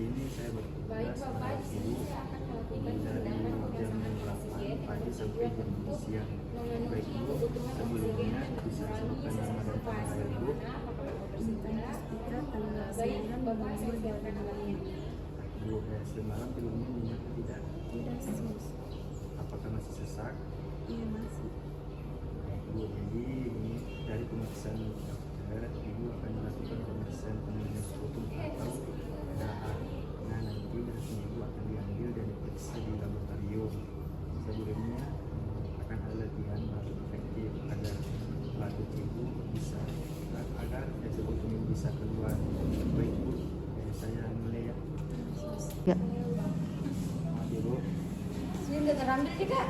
sini saya bertugas merawat ibu dari jam 8 pagi sampai jam 2 siang. Baik Bu, sebelumnya bisa sebutkan nama dan tanggal Ibu. Bu, semalam tidurnya nyenyak tidak? Tidak sus. Apakah masih sesak? Iya masih. Bu, jadi ini dari pemeriksaan dokter, Ibu akan melakukan pemeriksaan penurunan sekutum atau darah. Nah, nanti darahnya Ibu akan diambil dan diperiksa di laboratorium. Sebelumnya akan ada latihan batuk efektif agar batuk Ibu bisa agar sekutum Ibu bisa keluar. Baik Bu, saya mulai ya. Ya. Maaf ya Bu. Sini udah terambil nih Kak.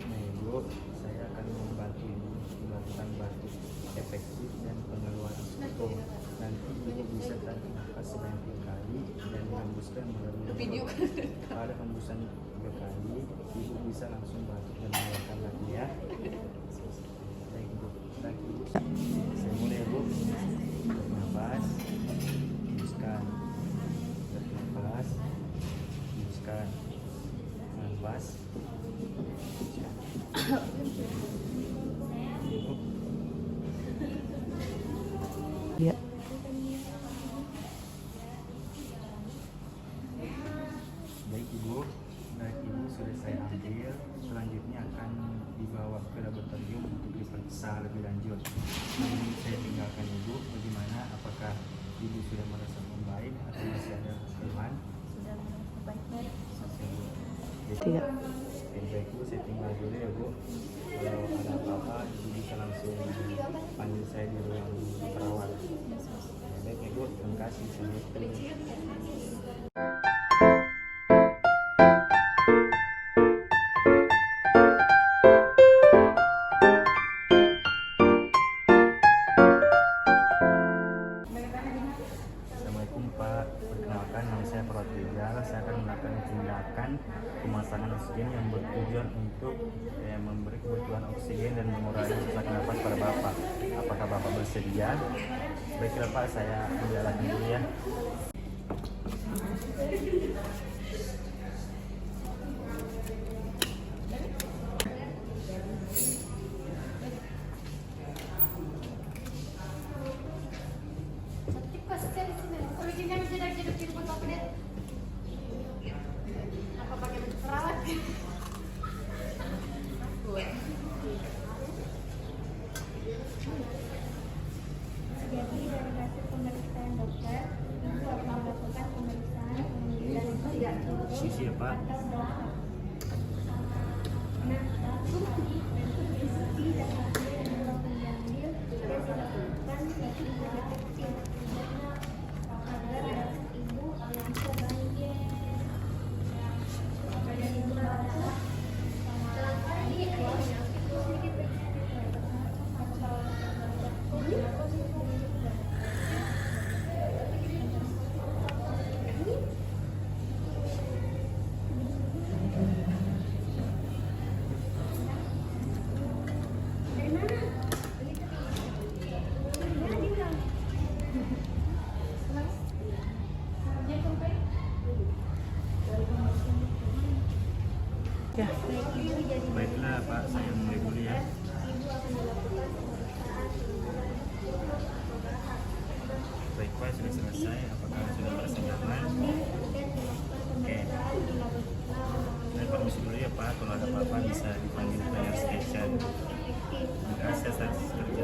Nah Ibu, saya akan membantu Ibu melakukan batuk efektif dan pengeluaran sekutum. Nanti Ibu bisa tarik nafas sebanyak 3 kali dan menghembuskan melalui mulut. Pada hembusan 3 kali, Ibu bisa langsung batuk dan mengeluarkan lagi ya. Baik Bu, baik Ibu. Saya mulai Bu. Tarik nafas, hembuskan. Tarik nafas, hembuskan. Nafas. Ibu. Ya. Baik Ibu, sudah saya ambil. Selanjutnya akan dibawa ke laboratorium untuk diperiksa lebih lanjut. Ini saya tinggalkan Ibu. Bagaimana? Apakah Ibu sudah merasa membaik atau masih ada keluhan? Sudah merasa baik-baik. Tidak. Baik Bu, saya tinggal dulu ya Bu. Kalau ada apa-apa, Ibu bisa langsung panggil saya di ruang perawat. Baik ya Bu, terima kasih. Assalamualaikum. Assalamualaikum Pak, perkenalkan nama saya Perawat Rizal. Saya akan melakukan tindakan pemasangan oksigen yang bertujuan untuk memberi kebutuhan oksigen dan mengurangi sesak nafas pada Bapak. Apakah Bapak bersedia? Baiklah Pak, saya menjalankan dulu ya. Apa pakai baju perawat? Jadi dari hasil pemeriksaan dokter, Ibu akan melakukan pemeriksaan penelitian Sisi ya Pak. atau dokter. Nah, langsung bentuk isi dan hasil yang akan diambil dan dilakukan lagi detektif agar Ibu langsung baik. Pada Ibu merasa tadi Ya. Baiklah Pak, saya mulai dulu ya. Baik Pak, sudah selesai. Apakah sudah merasa nyaman? Oke. Saya permisi dulu ya Pak. Kalau ada apa-apa bisa dipanggil player station. Terima kasih atas kerja